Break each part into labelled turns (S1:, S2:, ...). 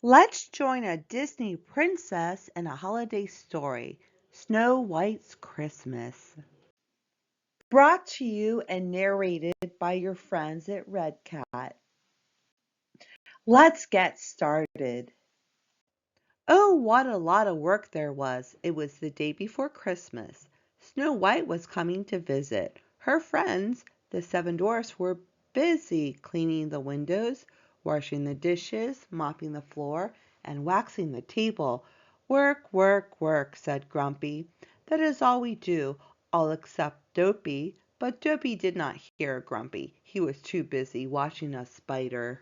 S1: Let's join a Disney princess in a holiday story, Snow White's Christmas. Brought to you and narrated by your friends at Red Cat. Let's get started. Oh, what a lot of work there was. It was the day before Christmas. Snow White was coming to visit. Her friends, the seven dwarfs, were busy cleaning the windows, washing the dishes, mopping the floor, and waxing the table. Work, work, work, said Grumpy. That is all we do, all except Dopey. But Dopey did not hear Grumpy. He was too busy watching a spider.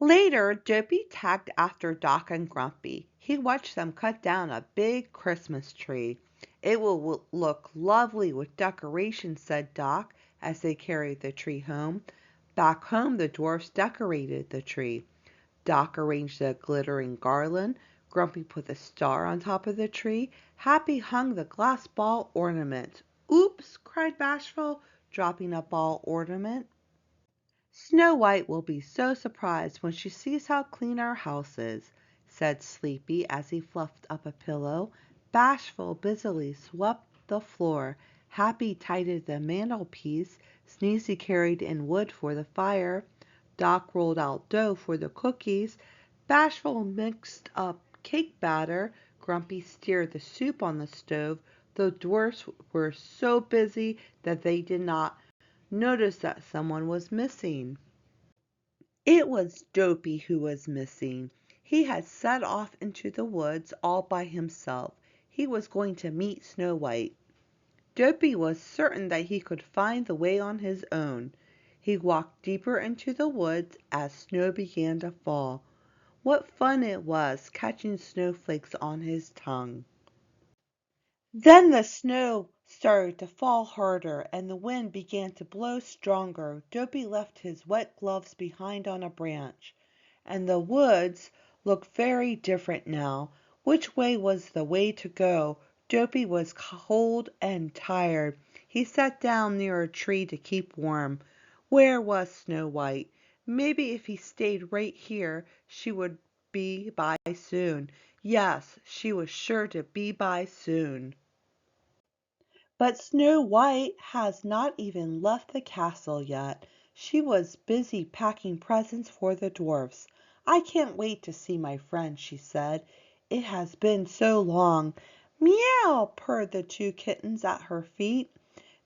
S1: Later, Dopey tagged after Doc and Grumpy. He watched them cut down a big Christmas tree. It will look lovely with decorations, said Doc as they carried the tree home. Back home, the dwarfs decorated the tree. Doc arranged a glittering garland. Grumpy put a star on top of the tree. Happy hung the glass ball ornament. Oops, cried Bashful, dropping a ball ornament. Snow White will be so surprised when she sees how clean our house is, said Sleepy as he fluffed up a pillow. Bashful busily swept the floor. Happy tidied the mantelpiece. Sneezy carried in wood for the fire. Doc rolled out dough for the cookies. Bashful mixed up cake batter. Grumpy stirred the soup on the stove. The dwarfs were so busy that they did not noticed that someone was missing. It was Dopey who was missing. He had set off into the woods all by himself. He was going to meet Snow White. Dopey was certain that he could find the way on his own. He walked deeper into the woods as snow began to fall. What fun it was catching snowflakes on his tongue. Then the snow started to fall harder and the wind began to blow stronger. Dopey left his wet gloves behind on a branch, and the woods looked very different now. Which way was the way to go? Dopey was cold and tired. He sat down near a tree to keep warm. Where was Snow White? Maybe if he stayed right here, she would be by soon. Yes, she was sure to be by soon. But Snow White has not even left the castle yet. She was busy packing presents for the dwarfs. I can't wait to see my friends, she said. It has been so long. Meow, purred the two kittens at her feet.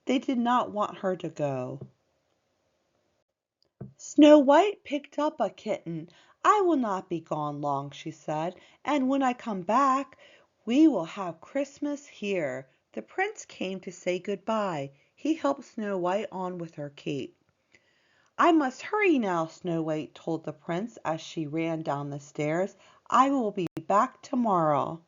S1: They did not want her to go. Snow White picked up a kitten. I will not be gone long, she said, and when I come back, we will have Christmas here. The prince came to say good-bye. He helped Snow White on with her cape. I must hurry now, Snow White told the prince as she ran down the stairs. I will be back tomorrow.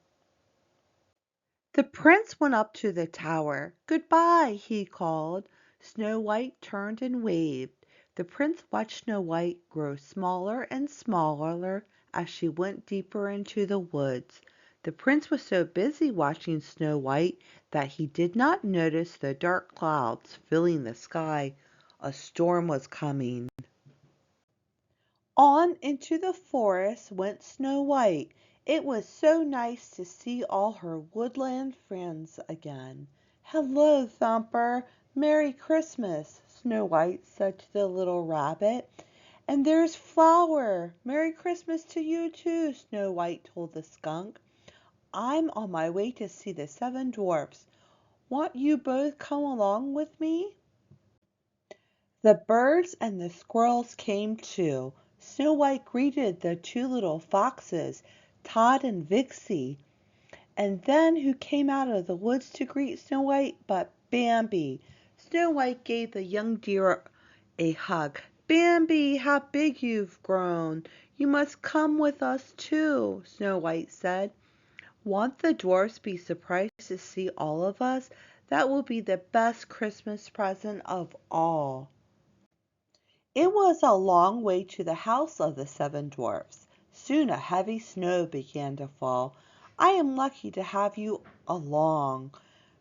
S1: The prince went up to the tower. Goodbye, he called. Snow White turned and waved. The prince watched Snow White grow smaller and smaller as she went deeper into the woods. The prince was so busy watching Snow White that he did not notice the dark clouds filling the sky. A storm was coming. On into the forest went Snow White. It was so nice to see all her woodland friends again. "Hello, Thumper! Merry Christmas!" Snow White said to the little rabbit. "And there's Flower! Merry Christmas to you too," Snow White told the skunk. "I'm on my way to see the seven dwarfs. Won't you both come along with me?" The birds and the squirrels came too. Snow White greeted the two little foxes, Tod and Vixie. And then who came out of the woods to greet Snow White but Bambi? Snow White gave the young deer a hug. "Bambi, how big you've grown! You must come with us too," Snow White said. "Won't the dwarfs be surprised to see all of us? That will be the best Christmas present of all." It was a long way to the house of the seven dwarfs. Soon a heavy snow began to fall. "I am lucky to have you along,"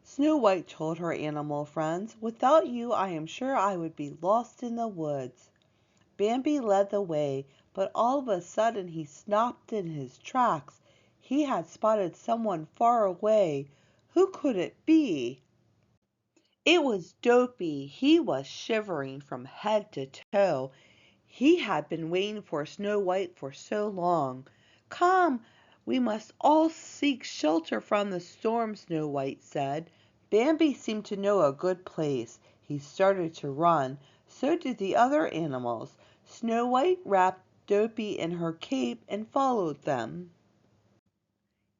S1: Snow White told her animal friends. "Without you I am sure I would be lost in the woods." Bambi led the way. but all of a sudden he stopped in his tracks. He had spotted someone far away. Who could it be? It was Dopey. He was shivering from head to toe. He had been waiting for Snow White for so long. "Come, we must all seek shelter from the storm," Snow White said. Bambi seemed to know a good place. He started to run. So did the other animals. Snow White wrapped Dopey in her cape and followed them.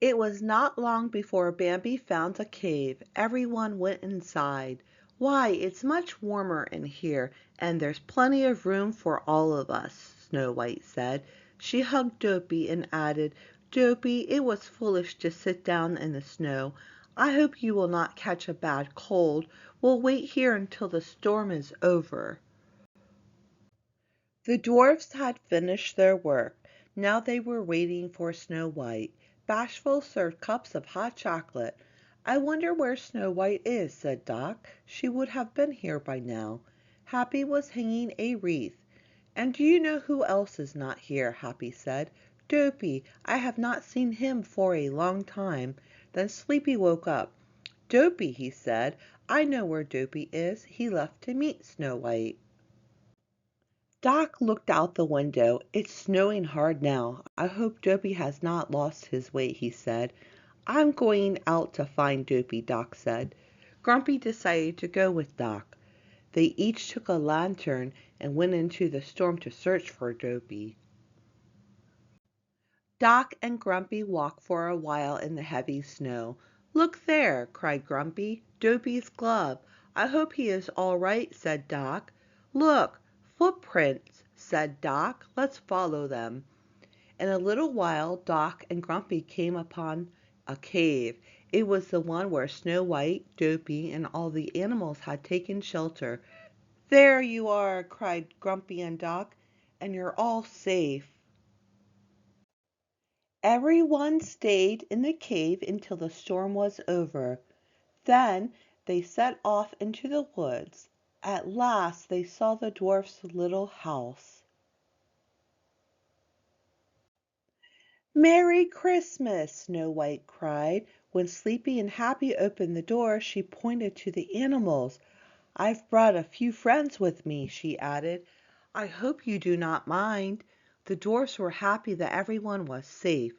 S1: It was not long before Bambi found a cave. Everyone went inside. "Why, it's much warmer in here, and there's plenty of room for all of us," Snow White said. She hugged Dopey and added, "Dopey, it was foolish to sit down in the snow. I hope you will not catch a bad cold. We'll wait here until the storm is over." The dwarfs had finished their work. Now they were waiting for Snow White. Bashful served cups of hot chocolate. "I wonder where Snow White is," said Doc. "She would have been here by now." Happy was hanging a wreath. "And do you know who else is not here?" Happy said. "Dopey. I have not seen him for a long time." Then Sleepy woke up. "Dopey," he said. "I know where Dopey is. He left to meet Snow White." Doc looked out the window. "It's snowing hard now. I hope Dopey has not lost his way," he said. "I'm going out to find Dopey," Doc said. Grumpy decided to go with Doc. They each took a lantern and went into the storm to search for Dopey. Doc and Grumpy walked for a while in the heavy snow. "Look there!" cried Grumpy. "Dopey's glove. I hope he is all right," said Doc. "Look! Footprints!" said Doc. "Let's follow them." In a little while Doc and Grumpy came upon a cave. It was the one where Snow White, Dopey, and all the animals had taken shelter. "There you are!" cried Grumpy and Doc. "And you're all safe." Everyone stayed in the cave until the storm was over. Then they set off into the woods. At last they saw the dwarf's little house. "Merry Christmas!" Snow White cried. When Sleepy and Happy opened the door, she pointed to the animals. "I've brought a few friends with me," she added. "I hope you do not mind." The dwarfs were happy that everyone was safe.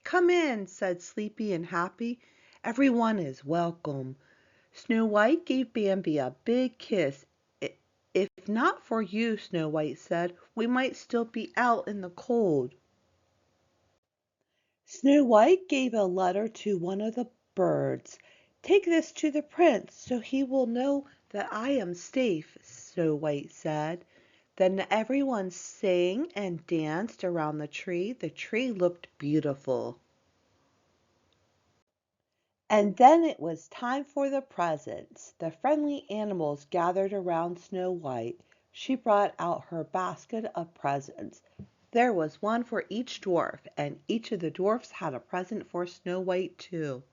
S1: "Come in," said Sleepy and Happy. "Everyone is welcome." Snow White gave Bambi a big kiss. "If not for you," Snow White said, "we might still be out in the cold." Snow White gave a letter to one of the birds. "Take this to the prince, so he will know that I am safe," Snow White said. Then everyone sang and danced around the tree. The tree looked beautiful. And then it was time for the presents. The friendly animals gathered around Snow White. She brought out her basket of presents. There was one for each dwarf, and each of the dwarfs had a present for Snow White too.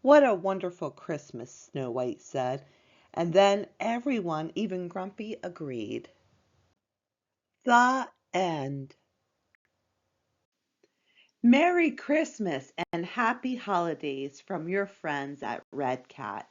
S1: "What a wonderful Christmas," Snow White said. And then everyone, even Grumpy, agreed. The end. Merry Christmas and happy holidays from your friends at Red Cat.